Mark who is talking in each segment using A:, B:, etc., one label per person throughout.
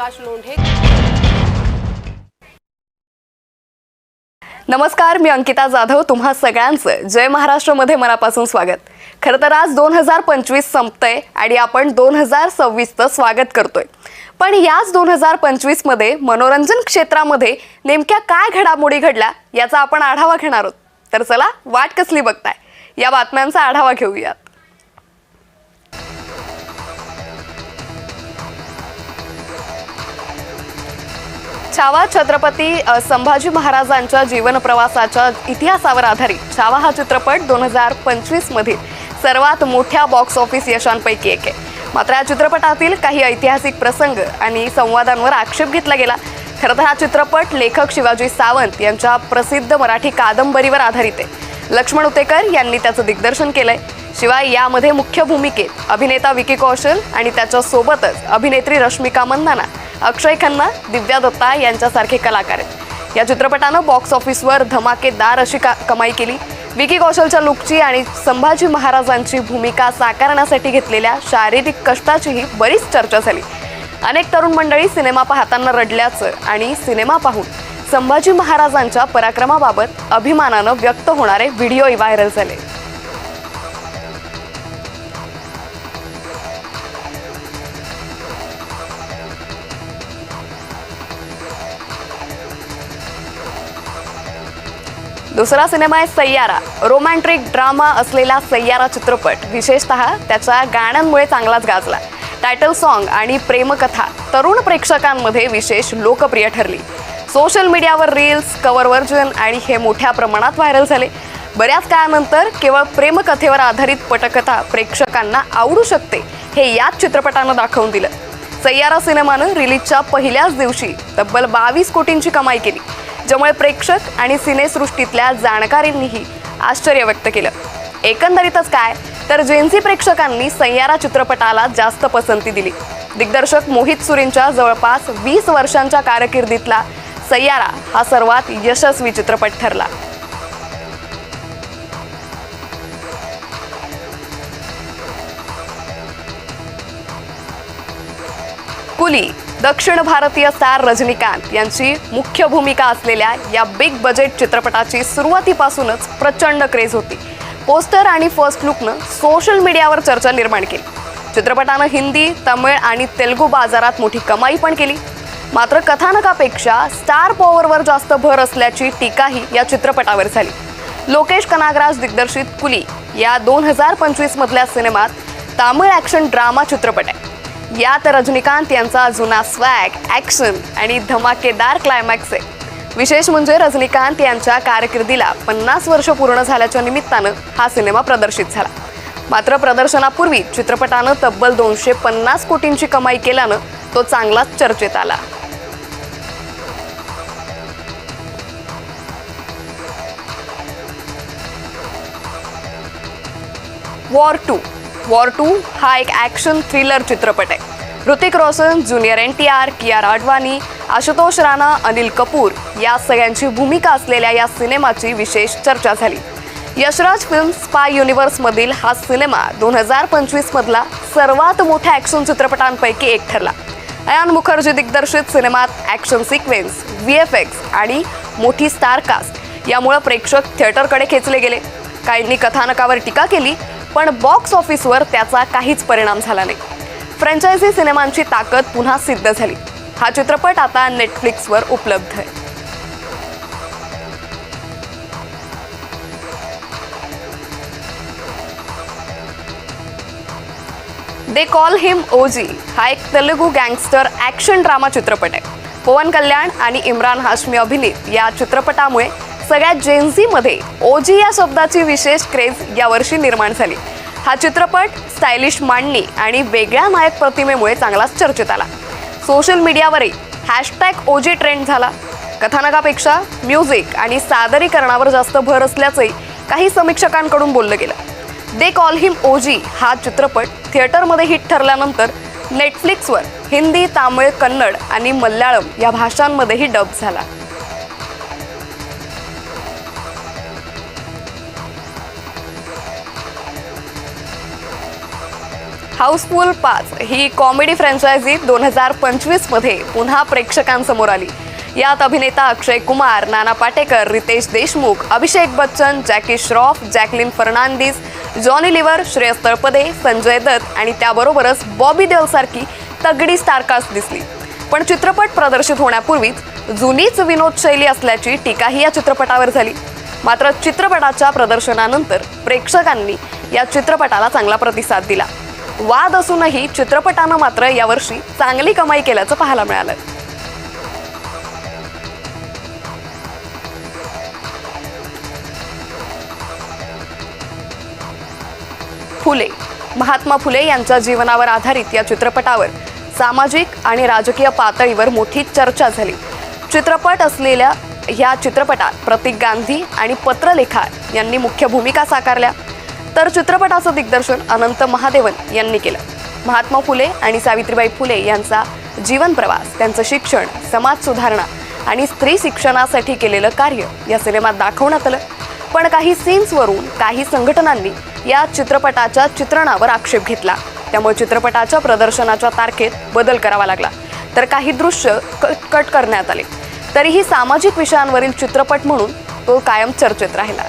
A: प्रकाश लोंढे।
B: नमस्कार, मी अंकिता जाधव. तुम्हा सगळ्यांचं जय महाराष्ट्रमध्ये मनापासून स्वागत. खरं तर आज 2025 संपतंय आणि आपण 2026चं स्वागत करतोय. पण याच 2025 मध्ये मनोरंजन क्षेत्रामध्ये नेमक्या काय घडामोडी घडल्या याचा आपण आढावा घेणार आहोत. तर चला, वाट कसली बघताय, या बातम्यांचा आढावा घेऊयात. छावा छत्रपती संभाजी महाराजांच्या जीवन प्रवासाच्या इतिहासावर आधारित छावा हा चित्रपट 2025 मधील सर्वात मोठ्या बॉक्स ऑफिस यशांपैकी एक आहे. मात्र या चित्रपटातील काही ऐतिहासिक प्रसंग आणि संवादांवर आक्षेप घेतला गेला. खरं तर हा चित्रपट लेखक शिवाजी सावंत यांच्या प्रसिद्ध मराठी कादंबरीवर आधारित आहे. लक्ष्मण उतेकर यांनी त्याचं दिग्दर्शन केलंय. शिवाय यामध्ये मुख्य भूमिकेत अभिनेता विकी कौशल आणि त्याच्या सोबतच अभिनेत्री रश्मिका मंदाना, अक्षय खन्ना, दिव्या दत्ता यांच्यासारखे कलाकार आहेत. या चित्रपटानं बॉक्स ऑफिसवर धमाकेदार अशी कमाई केली. विकी कौशलच्या लुकची आणि संभाजी महाराजांची भूमिका साकारण्यासाठी घेतलेल्या शारीरिक कष्टाचीही बरीच चर्चा झाली. अनेक तरुण मंडळी सिनेमा पाहताना रडल्याचं आणि सिनेमा पाहून संभाजी महाराजांच्या पराक्रमाबाबत अभिमानानं व्यक्त होणारे व्हिडिओही व्हायरल झाले. दुसरा सिनेमा आहे सय्यारा. रोमॅन्टिक ड्रामा असलेला सय्यारा चित्रपट विशेषतः त्याच्या गाण्यांमुळे चांगलाच गाजला. टायटल सॉन्ग आणि प्रेमकथा तरुण प्रेक्षकांमध्ये विशेष लोकप्रिय ठरली. सोशल मीडियावर रील्स, कव्हर व्हर्जन आणि हे मोठ्या प्रमाणात व्हायरल झाले. बऱ्याच काळानंतर केवळ प्रेमकथेवर आधारित पटकथा प्रेक्षकांना आवडू शकते हे याच चित्रपटानं दाखवून दिलं. सय्यारा सिनेमानं रिलीजच्या पहिल्याच दिवशी तब्बल 22 कोटींची कमाई केली, ज्यामुळे प्रेक्षक आणि सिनेसृष्टीतल्या जाणकारांनीही आश्चर्य व्यक्त केलं. एकंदरीतच काय तर जेन्झी प्रेक्षकांनी सय्यारा चित्रपटाला जास्त पसंती दिली. दिग्दर्शक मोहित सुरींच्या जवळपास 20 वर्षांच्या कारकिर्दीतला सय्यारा हा सर्वात यशस्वी चित्रपट ठरला. कुली. दक्षिण भारतीय स्टार रजनीकांत यांची मुख्य भूमिका असलेल्या या बिग बजेट चित्रपटाची सुरुवातीपासूनच प्रचंड क्रेज होती. पोस्टर आणि फर्स्ट लुकनं सोशल मीडियावर चर्चा निर्माण केली. चित्रपटानं हिंदी, तमिळ आणि तेलुगू बाजारात मोठी कमाई पण केली. मात्र कथानकापेक्षा स्टार पॉवरवर जास्त भर असल्याची टीकाही या चित्रपटावर झाली. लोकेश कनागराज दिग्दर्शित कुली या 2025 मधल्या सिनेमात तामिळ ॲक्शन ड्रामा चित्रपट आहे. यात रजनीकांत यांचा जुना स्वॅग, ॲक्शन आणि धमाकेदार क्लायमॅक्स आहे. विशेष म्हणजे रजनीकांत यांच्या कारकिर्दीला 50 वर्ष पूर्ण झाल्याच्या निमित्तानं हा सिनेमा प्रदर्शित झाला. मात्र प्रदर्शनापूर्वी चित्रपटानं तब्बल 250 कोटींची कमाई केल्यानं तो चांगलाच चर्चेत आला. वॉर 2 हा एक ॲक्शन थ्रिलर चित्रपट आहे. ऋतिक रोशन, ज्युनियर NTR, कियारा अडवाणी, आशुतोष राणा, अनिल कपूर या सगळ्यांची भूमिका असलेल्या या सिनेमाची विशेष चर्चा झाली. यशराज फिल्म स्पाय युनिव्हर्समधील हा सिनेमा 2025 मधला सर्वात मोठ्या ॲक्शन चित्रपटांपैकी एक ठरला. अयान मुखर्जी दिग्दर्शित सिनेमात ॲक्शन सिक्वेन्स, VFX आणि मोठी स्टार कास्ट यामुळे प्रेक्षक थिएटरकडे खेचले गेले. काहींनी कथानकावर टीका केली, पण बॉक्स ऑफिसवर त्याचा काहीच परिणाम झाला नाही. फ्रँचायझी सिनेमांची ताकद पुन्हा सिद्ध झाली. हा चित्रपट आता नेटफ्लिक्सवर उपलब्ध आहे. दे कॉल हिम ओजी हा एक तेलुगू गँगस्टर ॲक्शन ड्रामा चित्रपट आहे. पवन कल्याण आणि इम्रान हाशमी अभिनीत या चित्रपटामुळे सगळ्यात जेन्झीमध्ये ओजी या शब्दाची विशेष क्रेज यावर्षी निर्माण झाली. हा चित्रपट स्टायलिश मांडणी आणि वेगळ्या नायक प्रतिमेमुळे चांगलाच चर्चेत आला. सोशल मीडियावरही #OG ट्रेंड झाला. कथानकापेक्षा म्युझिक आणि सादरीकरणावर जास्त भर असल्याचंही काही समीक्षकांकडून बोललं गेलं. दे कॉल हिम ओजी हा चित्रपट थिएटरमध्ये हिट ठरल्यानंतर नेटफ्लिक्सवर हिंदी, तामिळ, कन्नड आणि मल्याळम या भाषांमध्येही डब झाला. हाऊसफुल 5 ही कॉमेडी फ्रँचायझी 2025 मध्ये पुन्हा प्रेक्षकांसमोर आली. यात अभिनेता अक्षय कुमार, नाना पाटेकर, रितेश देशमुख, अभिषेक बच्चन, जॅकी श्रॉफ, जॅकलिन फर्नांडिस, जॉनी लिव्हर, श्रेयस तळपदे, संजय दत्त आणि त्याबरोबरच बॉबी देओल सारखी तगडी स्टारकास्ट दिसली. पण चित्रपट प्रदर्शित होण्यापूर्वीच जुनीच विनोद शैली असल्याची टीकाही या चित्रपटावर झाली. मात्र चित्रपटाच्या प्रदर्शनानंतर प्रेक्षकांनी या चित्रपटाला चांगला प्रतिसाद दिला. वाद असूनही चित्रपटानं मात्र यावर्षी चांगली कमाई केल्याचं पाहायला मिळालं. फुले, महात्मा फुले यांच्या जीवनावर आधारित या चित्रपटावर सामाजिक आणि राजकीय पातळीवर मोठी चर्चा झाली. चित्रपट असलेल्या या चित्रपटात प्रतीक गांधी आणि पत्रलेखा यांनी मुख्य भूमिका साकारल्या. तर चित्रपटाचं दिग्दर्शन अनंत महादेवन यांनी केलं. महात्मा फुले आणि सावित्रीबाई फुले यांचा जीवन प्रवास, त्यांचं शिक्षण, समाज सुधारणा आणि स्त्री शिक्षणासाठी केलेलं कार्य या सिनेमात दाखवण्यात आलं. पण काही सीन्सवरून काही संघटनांनी या चित्रपटाच्या चित्रणावर आक्षेप घेतला. त्यामुळे चित्रपटाच्या प्रदर्शनाच्या तारखेत बदल करावा लागला. तर काही दृश्य कट करण्यात आले. तरीही सामाजिक विषयांवरील चित्रपट म्हणून तो कायम चर्चेत राहिला.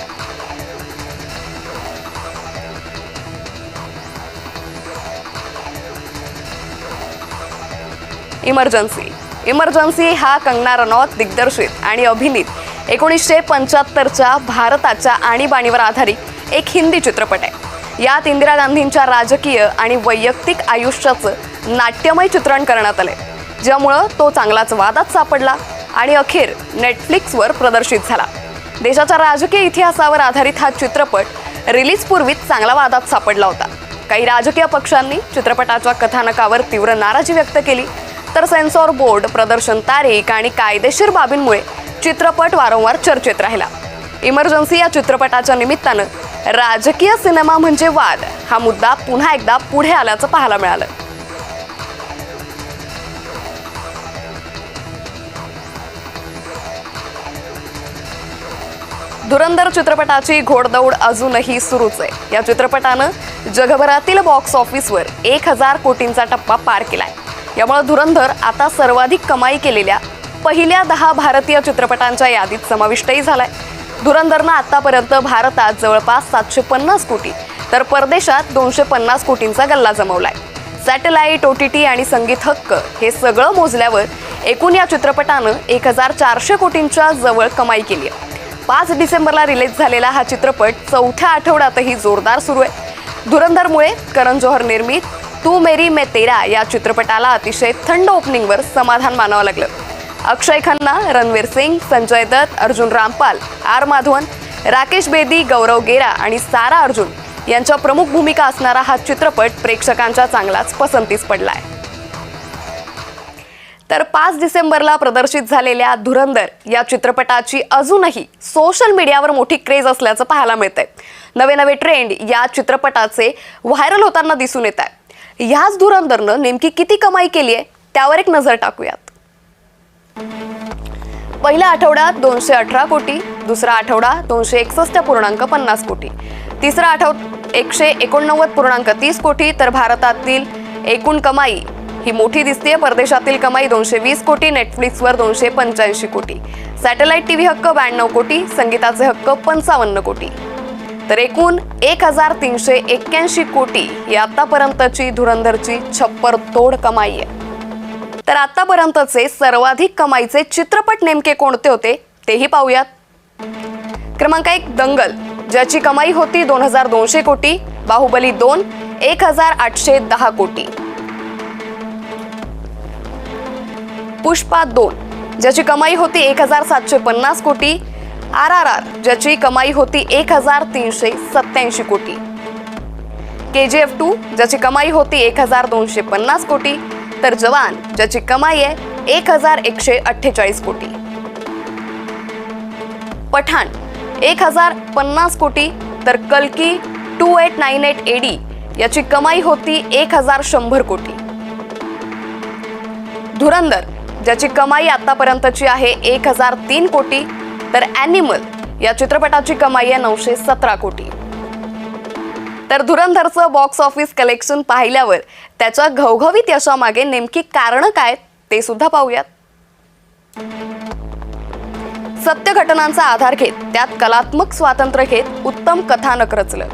B: इमर्जन्सी हा कंगना रनौत दिग्दर्शित आणि अभिनीत 1975च्या भारताच्या आणीबाणीवर आधारित एक हिंदी चित्रपट आहे. यात इंदिरा गांधींच्या राजकीय आणि वैयक्तिक आयुष्याचं नाट्यमय चित्रण करण्यात आलंय, ज्यामुळं तो चांगलाच वादात सापडला आणि अखेर नेटफ्लिक्सवर प्रदर्शित झाला. देशाच्या राजकीय इतिहासावर आधारित हा चित्रपट रिलीजपूर्वीच चांगला वादात सापडला होता. काही राजकीय पक्षांनी चित्रपटाच्या कथानकावर तीव्र नाराजी व्यक्त केली. तर सेन्सॉर बोर्ड, प्रदर्शन तारीख आणि कायदेशीर बाबींमुळे चित्रपट वारंवार चर्चेत राहिला. इमर्जन्सी या चित्रपटाच्या निमित्तानं राजकीय सिनेमा म्हणजे वाद हा मुद्दा पुन्हा एकदा पुढे आल्याचं पाहायला मिळालं. धुरंधर चित्रपटाची घोडदौड अजूनही सुरूच आहे. या चित्रपटानं जगभरातील बॉक्स ऑफिसवर 1000 कोटींचा टप्पा पार केलाय. यामुळे धुरंधर आता सर्वाधिक कमाई केलेल्या पहिल्या 10 भारतीय चित्रपटांच्या यादीत समाविष्टही झालाय. धुरंधरनं आतापर्यंत भारतात जवळपास 750 कोटी तर परदेशात 250 कोटींचा गल्ला जमवलाय. सॅटेलाइट, OTT आणि संगीत हक्क हे सगळं मोजल्यावर एकूण या चित्रपटानं 1400 कोटींच्या जवळ कमाई केली आहे. 5 डिसेंबरला रिलीज झालेला हा चित्रपट 4थ्या आठवड्यातही जोरदार सुरू आहे. धुरंधरमुळे करण जोहर निर्मित तू मेरी मैं तेरा या चित्रपटाला अतिशय थंड ओपनिंगवर समाधान मानावं लागलं. अक्षय खन्ना, रणवीर सिंग, संजय दत्त, अर्जुन रामपाल, आर माधवन, राकेश बेदी, गौरव गेरा आणि सारा अर्जुन यांच्या प्रमुख भूमिका असणारा हा चित्रपट प्रेक्षकांच्या चांगलाच पसंतीस पडलाय. तर 5 डिसेंबरला प्रदर्शित झालेल्या धुरंधर या चित्रपटाची अजूनही सोशल मीडियावर मोठी क्रेज असल्याचं पाहायला मिळतंय. नवे ट्रेंड या चित्रपटाचे व्हायरल होताना दिसून येत आहे. ह्याच धुरंधरनं नेमकी किती कमाई केली आहे त्यावर एक नजर टाकूयात. पहिल्या आठवड्यात 218 कोटी, दुसरा आठवडा 261.50 कोटी, तिसरा आठवडा 189.30 कोटी. तर भारतातील एकूण कमाई ही मोठी दिसते. परदेशातील कमाई 220 कोटी, नेटफ्लिक्सवर 285 कोटी, सॅटेलाइट TV हक्क 92 कोटी, संगीताचे हक्क 55 कोटी. तर एकूण 1381 कोटी ही आतापर्यंतची धुरंधरची छप्परतोड कमाई आहे. तर आतापर्यंतचे सर्वाधिक कमाईचे चित्रपट नेमके कोणते होते तेही पाहूयात. क्रमांक 1 दंगल, ज्याची कमाई होती 2200 कोटी, बाहुबली 2 1810 कोटी, पुष्पा 2 ज्याची कमाई होती 1750 कोटी, RRR ज्याची कमाई होती 1387 कोटी, KGF 2 ज्याची कमाई होती 1250 कोटी, तर जवान ज्याची कमाई आहे 1148 कोटी, पठाण 1050 कोटी, तर कल्की 2898 AD याची कमाई होती 1100 कोटी, धुरंधर ज्याची कमाई आतापर्यंतची आहे 1003 कोटी, तर ॲनिमल या चित्रपटाची कमाई आहे 917 कोटी. तर धुरंधरचं बॉक्स ऑफिस कलेक्शन पाहिल्यावर त्याच्या घवघवीत यशामागे नेमकी कारणं काय ते सुद्धा पाहूयात. सत्य घटनांचा आधार घेत त्यात कलात्मक स्वातंत्र्य घेत उत्तम कथानक रचलं.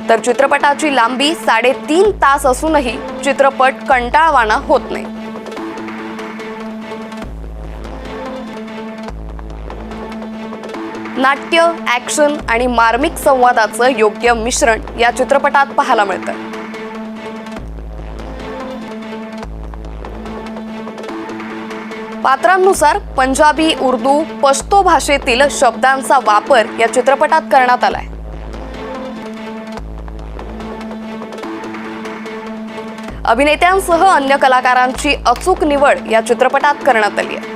B: तर चित्रपटाची लांबी 3.5 तास असूनही चित्रपट कंटाळवाणा होत नाही. नाट्य, ऍक्शन आणि मार्मिक संवादाचं योग्य मिश्रण या चित्रपटात पाहायला मिळतं. पात्रांनुसार पंजाबी, उर्दू, पश्तो भाषेतील शब्दांचा वापर या चित्रपटात करण्यात आलाय. अभिनेत्यांसह अन्य कलाकारांची अचूक निवड या चित्रपटात करण्यात आली आहे.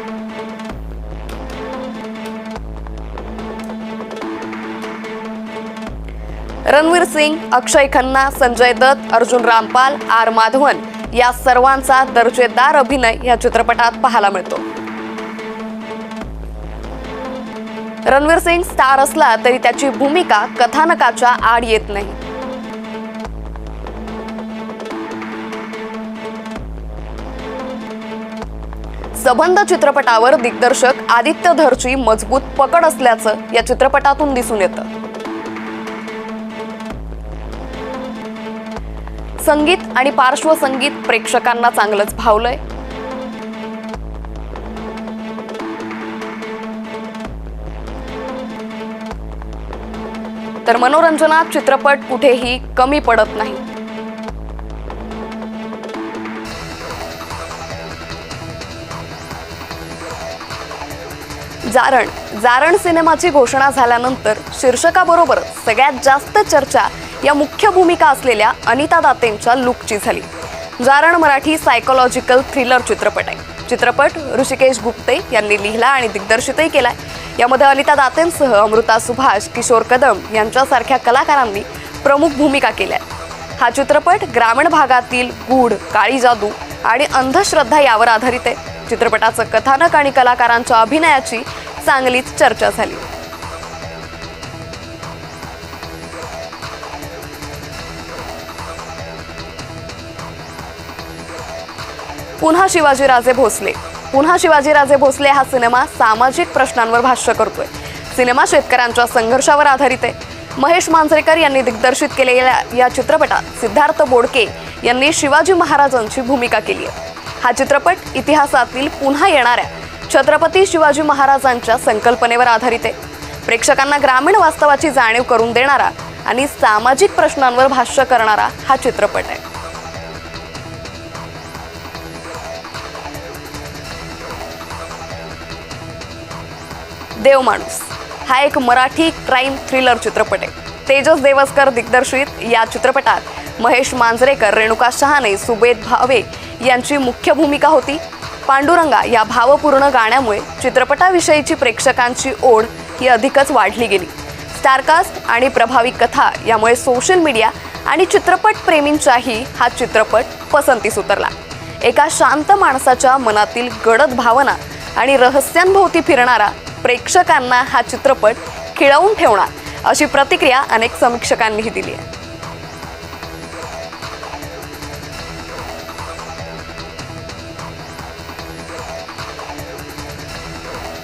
B: रणवीर सिंग, अक्षय खन्ना, संजय दत्त, अर्जुन रामपाल, आर माधवन या सर्वांचा दर्जेदार अभिनय या चित्रपटात पाहायला मिळतो. रणवीर सिंग स्टार असला तरी त्याची भूमिका कथानकाच्या आड येत नाही. संबंध चित्रपटावर दिग्दर्शक आदित्य धरची मजबूत पकड असल्याचं या चित्रपटातून दिसून येतं. संगीत आणि पार्श्वसंगीत प्रेक्षकांना चांगलंच भावलंय. तर मनोरंजनात चित्रपट कुठेही कमी पडत नाही. जारण सिनेमाची घोषणा झाल्यानंतर शीर्षकाबरोबर सगळ्यात जास्त चर्चा या मुख्य भूमिका असलेल्या अनिता दातेंच्या लुकची झाली. जारण मराठी सायकोलॉजिकल थ्रिलर चित्रपट आहे. चित्रपट ऋषिकेश गुप्ते यांनी लिहिला आणि दिग्दर्शितही केलाय. यामध्ये अनिता दातेंसह अमृता सुभाष, किशोर कदम यांच्यासारख्या कलाकारांनी प्रमुख भूमिका केल्या. हा चित्रपट ग्रामीण भागातील गूढ, काळी जादू आणि अंधश्रद्धा यावर आधारित आहे. चित्रपटाचं कथानक आणि कलाकारांच्या अभिनयाची चांगलीच चर्चा झाली. पुन्हा शिवाजीराजे भोसले हा सिनेमा सामाजिक प्रश्नांवर भाष्य करतोय. सिनेमा शेतकऱ्यांच्या संघर्षावर आधारित आहे. महेश मांजरेकर यांनी दिग्दर्शित केलेल्या या चित्रपटात सिद्धार्थ बोडके यांनी शिवाजी महाराजांची भूमिका केली आहे. हा चित्रपट इतिहासातील पुन्हा येणाऱ्या छत्रपती शिवाजी महाराजांच्या संकल्पनेवर आधारित आहे. प्रेक्षकांना ग्रामीण वास्तवाची जाणीव करून देणारा आणि सामाजिक प्रश्नांवर भाष्य करणारा हा चित्रपट आहे. देवमाणूस हा एक मराठी क्राईम थ्रिलर चित्रपट आहे. तेजस देवस्कर दिग्दर्शित या चित्रपटात महेश मांजरेकर, रेणुका शहाणे, सुबेद भावे यांची मुख्य भूमिका होती. पांडुरंगा या भावपूर्ण गाण्यामुळे चित्रपटाविषयीची प्रेक्षकांची ओढ ही अधिकच वाढली गेली. स्टारकास्ट आणि प्रभावी कथा यामुळे सोशल मीडिया आणि चित्रपट प्रेमींचाही हा चित्रपट पसंतीस उतरला. एका शांत माणसाच्या मनातील गडद भावना आणि रहस्यांभोवती फिरणारा प्रेक्षकांना हा चित्रपट खिळवून ठेवणार अशी प्रतिक्रिया अनेक समीक्षकांनीही दिली आहे.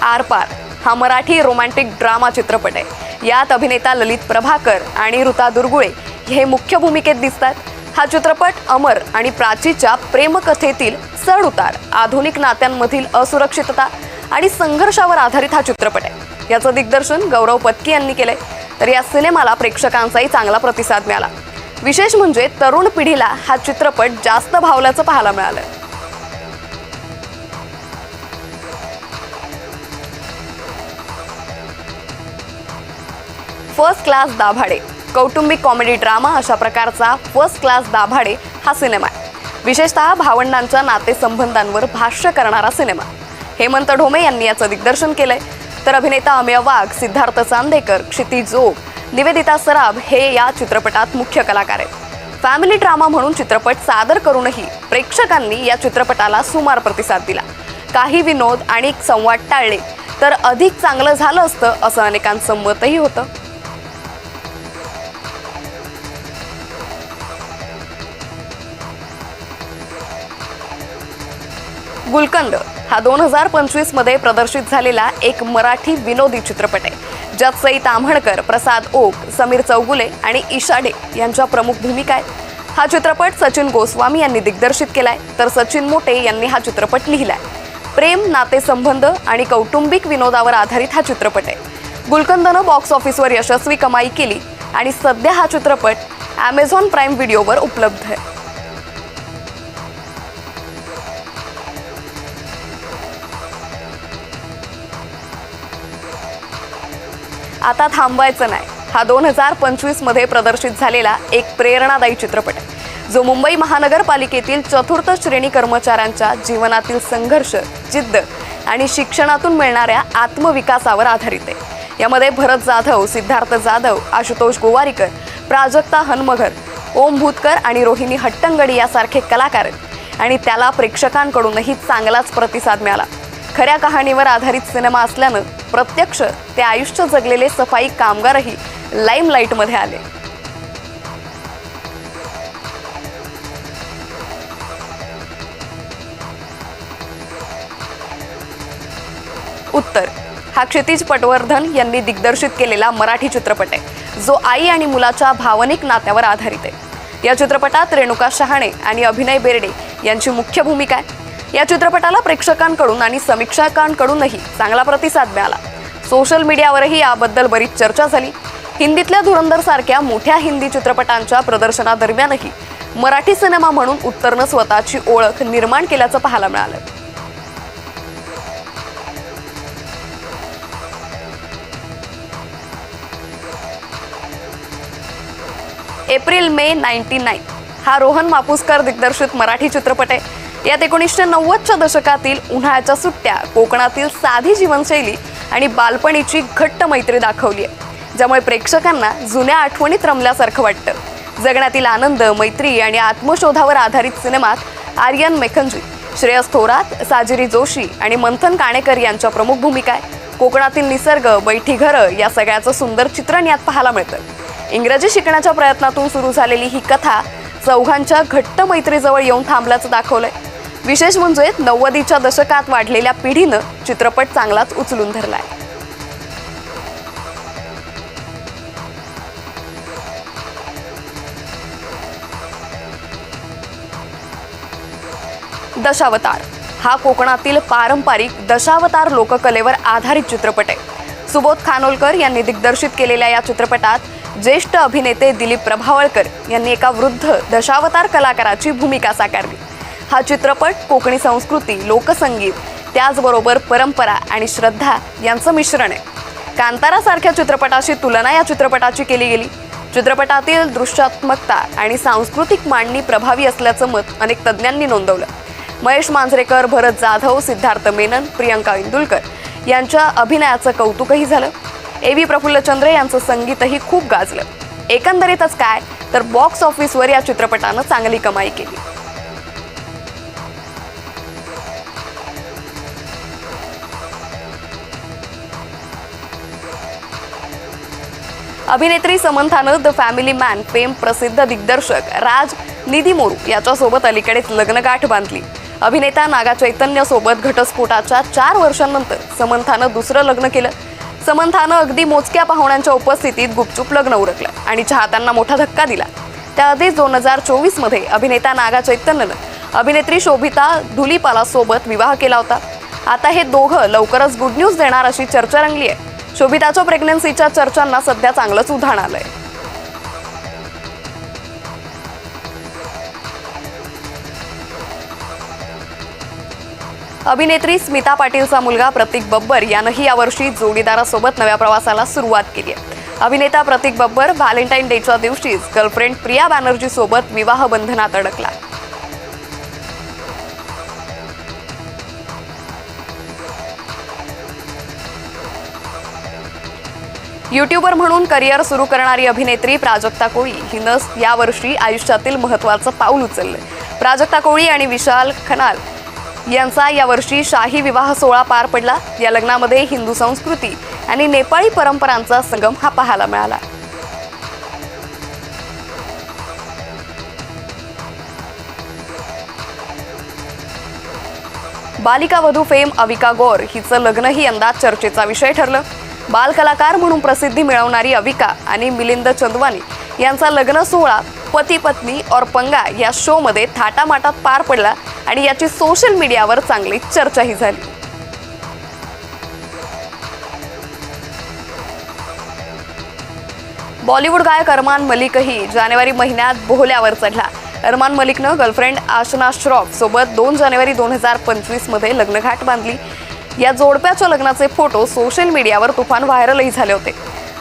B: आरपार हा मराठी रोमॅन्टिक ड्रामा चित्रपट आहे. यात अभिनेता ललित प्रभाकर आणि ऋता दुर्गुळे हे मुख्य भूमिकेत दिसतात. हा चित्रपट अमर आणि प्राचीच्या प्रेमकथेतील चढ उतार, आधुनिक नात्यांमधील असुरक्षितता आणि संघर्षावर आधारित हा चित्रपट आहे. याचं दिग्दर्शन गौरव पत्की यांनी केलंय. तर या सिनेमाला प्रेक्षकांचाही चांगला प्रतिसाद मिळाला. विशेष म्हणजे तरुण पिढीला हा चित्रपट जास्त भावल्याचं पाहायला मिळालं. फर्स्ट क्लास दाभाडे कौटुंबिक कॉमेडी ड्रामा अशा प्रकारचा फर्स्ट क्लास दाभाडे हा सिनेमा आहे. विशेषतः भावंडांच्या नातेसंबंधांवर भाष्य करणारा सिनेमा. हेमंत ढोमे यांनी याचं दिग्दर्शन केलंय. तर अभिनेता अमेय वाघ, सिद्धार्थ चांदेकर, क्षितिज जोग, निवेदिता सराफ हे या चित्रपटात मुख्य कलाकार आहेत. फॅमिली ड्रामा म्हणून चित्रपट सादर करूनही प्रेक्षकांनी या चित्रपटाला सुमार प्रतिसाद दिला. काही विनोद आणि संवाद टाळले तर अधिक चांगलं झालं असतं असं अनेकांचं मतही होतं. गुलकंद हा 2025 मध्ये प्रदर्शित झालेला एक मराठी विनोदी चित्रपट आहे, ज्यात सई ताम्हणकर, प्रसाद ओक, समीर चौगुले आणि ईशा डे यांच्या प्रमुख भूमिका आहेत. हा चित्रपट सचिन गोस्वामी यांनी दिग्दर्शित केलाय, तर सचिन मोटे यांनी हा चित्रपट लिहिलाय. प्रेम, नातेसंबंध आणि कौटुंबिक विनोदावर आधारित हा चित्रपट आहे. गुलकंदनं बॉक्स ऑफिसवर यशस्वी कमाई केली आणि सध्या हा चित्रपट Amazon प्राईम व्हिडिओवर उपलब्ध आहे. आता थांबायचं नाही हा 2025 मध्ये प्रदर्शित झालेला एक प्रेरणादायी चित्रपट आहे, जो मुंबई महानगरपालिकेतील चतुर्थ श्रेणी कर्मचाऱ्यांच्या जीवनातील संघर्ष, जिद्द आणि शिक्षणातून मिळणाऱ्या आत्मविकासावर आधारित आहे. यामध्ये भरत जाधव, सिद्धार्थ जाधव, आशुतोष गोवारीकर, प्राजक्ता हनमघर, ओम भूतकर आणि रोहिणी हट्टंगडी यासारखे कलाकार आहेत आणि त्याला प्रेक्षकांकडूनही चांगलाच प्रतिसाद मिळाला. खऱ्या कहाणीवर आधारित सिनेमा असल्यानं प्रत्यक्ष ते आयुष्य जगलेले सफाई कामगारही लाईमलाईटमध्ये आले. उत्तर हा क्षितिज पटवर्धन यांनी दिग्दर्शित केलेला मराठी चित्रपट आहे, जो आई आणि मुलाच्या भावनिक नात्यावर आधारित आहे. या चित्रपटात रेणुका शहाणे आणि अभिनय बेर्डे यांची मुख्य भूमिका आहे. या चित्रपटाला प्रेक्षकांकडून आणि समीक्षकांकडूनही चांगला प्रतिसाद मिळाला. सोशल मीडियावरही याबद्दल बरीच चर्चा झाली. हिंदीतल्या धुरंधर सारख्या मोठ्या हिंदी चित्रपटांच्या प्रदर्शनादरम्यानही मराठी सिनेमा म्हणून उत्तरनं स्वतःची ओळख निर्माण केल्याचं पाहायला मिळालं. एप्रिल मे 99 हा रोहन मापुसकर दिग्दर्शित मराठी चित्रपट आहे. यात 1990च्या दशकातील उन्हाळ्याच्या सुट्ट्या, कोकणातील साधी जीवनशैली आणि बालपणीची घट्ट मैत्री दाखवली आहे, ज्यामुळे प्रेक्षकांना जुन्या आठवणीत रमल्यासारखं वाटतं. जगण्यातील आनंद, मैत्री आणि आत्मशोधावर आधारित सिनेमात आर्यन मेखंजी, श्रेयस थोरात, साजिरी जोशी आणि मंथन काणेकर यांच्या प्रमुख भूमिका आहे. कोकणातील निसर्ग, बैठी घरं या सगळ्याचं सुंदर चित्रण यात पाहायला मिळतं. इंग्रजी शिकण्याच्या प्रयत्नातून सुरू झालेली ही कथा चौघांच्या घट्ट मैत्रीजवळ येऊन थांबल्याचं दाखवलंय. विशेष म्हणजे 90च्या दशकात वाढलेल्या पिढीनं चित्रपट चांगलाच उचलून धरलाय. दशावतार हा कोकणातील पारंपरिक दशावतार लोककलेवर आधारित चित्रपट आहे. सुबोध खानोलकर यांनी दिग्दर्शित केलेल्या या चित्रपटात ज्येष्ठ अभिनेते दिलीप प्रभावळकर यांनी एका वृद्ध दशावतार कलाकाराची भूमिका साकारली. हा चित्रपट कोकणी संस्कृती, लोकसंगीत, त्याचबरोबर परंपरा आणि श्रद्धा यांचं मिश्रण आहे. कांतारासारख्या चित्रपटाशी तुलना या चित्रपटाची केली गेली. चित्रपटातील दृश्यात्मकता आणि सांस्कृतिक मांडणी प्रभावी असल्याचं मत अनेक तज्ज्ञांनी नोंदवलं. महेश मांजरेकर, भरत जाधव, सिद्धार्थ मेनन, प्रियंका इंदुलकर यांच्या अभिनयाचं कौतुकही झालं. A.V. प्रफुल्लचंद्र यांचं संगीतही खूप गाजलं. एकंदरीतच काय तर बॉक्स ऑफिसवर या चित्रपटानं चांगली कमाई केली. अभिनेत्री समंथानं द फॅमिली मॅन फेम प्रसिद्ध दिग्दर्शक राज निधिमोरू याच्यासोबत अलीकडेच लग्नगाठ बांधली. अभिनेता नागा चैतन्य सोबत घटस्फोटाच्या 4 वर्षांनंतर समंथानं दुसरं लग्न केलं. समंथानं अगदी मोजक्या पाहुण्यांच्या उपस्थितीत गुपचूप लग्न उरकलं आणि चाहत्यांना मोठा धक्का दिला. त्याआधीच 2024 मध्ये अभिनेता नागा चैतन्यनं अभिनेत्री शोभिता धुलीपाला सोबत विवाह केला होता. आता हे दोघं लवकरच गुड न्यूज देणार अशी चर्चा रंगली आहे. शोभिताच्या प्रेग्नन्सीच्या चर्चांना सध्या चांगलंच उधाण आलंय. अभिनेत्री स्मिता पाटीलचा मुलगा प्रतीक बब्बर यानंही यावर्षी जोडीदारासोबत नव्या प्रवासाला सुरुवात केली आहे. अभिनेता प्रतीक बब्बर व्हॅलेंटाईन डेच्या दिवशीच गर्लफ्रेंड प्रिया बॅनर्जी सोबत विवाह बंधनात अडकला. यूट्यूबर म्हणून करिअर सुरू करणारी अभिनेत्री प्राजक्ता कोळी हिनं यावर्षी आयुष्यातील महत्त्वाचं पाऊल उचललं. प्राजक्ता कोळी आणि विशाल खनाल यांचा यावर्षी शाही विवाह सोहळा पार पडला। या लग्नामध्ये हिंदू संस्कृती आणि नेपाळी परंपरांचा संगम हा पाहायला मिळाला। बालिका वधू फेम अविका गौर हिचं लग्नही यंदा चर्चेचा विषय ठरलं। बाल कलाकार म्हणून प्रसिद्धी मिळवणारी अविका आणि मिलिंद चंदवानी यांचा लग्न सोहळा पती पत्नी और पंगा या शो मध्ये थाटामाटात पार पडला आणि याची सोशल मीडियावर चांगली चर्चाही झाली। बॉलिवूड गायक अरमान मलिकही जानेवारी महिन्यात बोहल्यावर चढला। अरमान मलिकनं गर्लफ्रेंड आशना श्रॉफ सोबत 2 जानेवारी 2025 मध्ये लग्नघाट बांधली। या जोडप्याच्या लग्नाचे फोटो सोशल मीडियावर तुफान व्हायरलही झाले होते।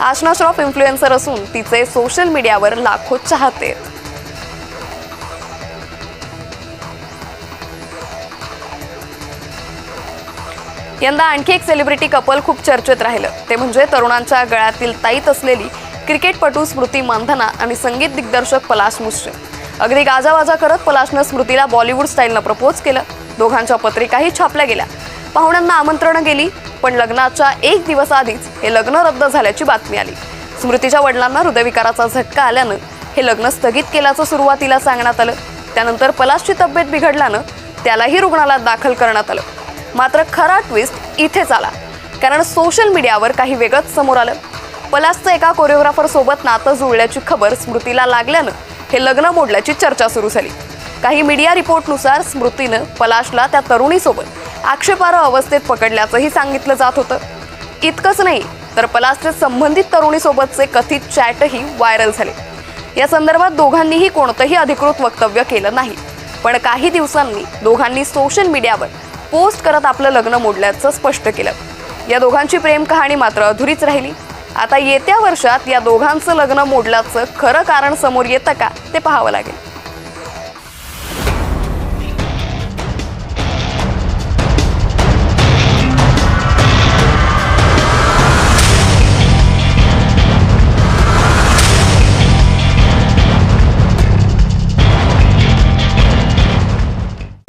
B: आशना श्रॉफ इन्फ्लुएन्सर असून तिचे सोशल मीडियावर लाखो चाहते आहेत। यंदा आणखी एक सेलिब्रिटी कपल खूप चर्चेत राहिलं, ते म्हणजे तरुणांच्या गळ्यातील ताईत असलेली क्रिकेटपटू स्मृती मानधना आणि संगीत दिग्दर्शक पलाश मुश्रीफ। अगदी गाजावाजा करत पलाशनं स्मृतीला बॉलिवूड स्टाईलनं प्रपोज केलं। दोघांच्या पत्रिकाही छापल्या गेल्या, पाहुण्यांना आमंत्रणं गेली, पण लग्नाच्या 1 दिवस आधीच हे लग्न रद्द झाल्याची बातमी आली। स्मृतीच्या वडिलांना हृदयविकाराचा झटका आल्यानं हे लग्न स्थगित केल्याचं सुरुवातीला सांगण्यात आलं। त्यानंतर पलाशची तब्येत बिघडल्यानं त्यालाही रुग्णालयात दाखल करण्यात आलं। मात्र खरा ट्विस्ट इथेच आला, कारण सोशल मीडियावर काही वेगळंच समोर आलं। पलाशचं एका कोरिओग्राफर सोबत नातं जुळल्याची खबर स्मृतीला लागल्यानं हे लग्न मोडल्याची चर्चा सुरू झाली। काही मीडिया रिपोर्टनुसार स्मृतीनं पलाशला त्या तरुणीसोबत आक्षेपार्ह अवस्थेत पकडल्याचंही सांगितलं जात होतं। इतकंच नाही तर पलाशचे संबंधित तरुणीसोबतचे कथित चॅटही व्हायरल झाले। या संदर्भात दोघांनीही कोणतंही अधिकृत वक्तव्य केलं नाही, पण काही दिवसांनी दोघांनी सोशल मीडियावर पोस्ट करत आपलं लग्न मोडल्याचं स्पष्ट केलं। या दोघांची प्रेम कहाणी मात्र अधुरीच राहिली। आता येत्या वर्षात या दोघांचं लग्न मोडल्याचं खरं कारण समोर येतं का ते पाहावं लागेल।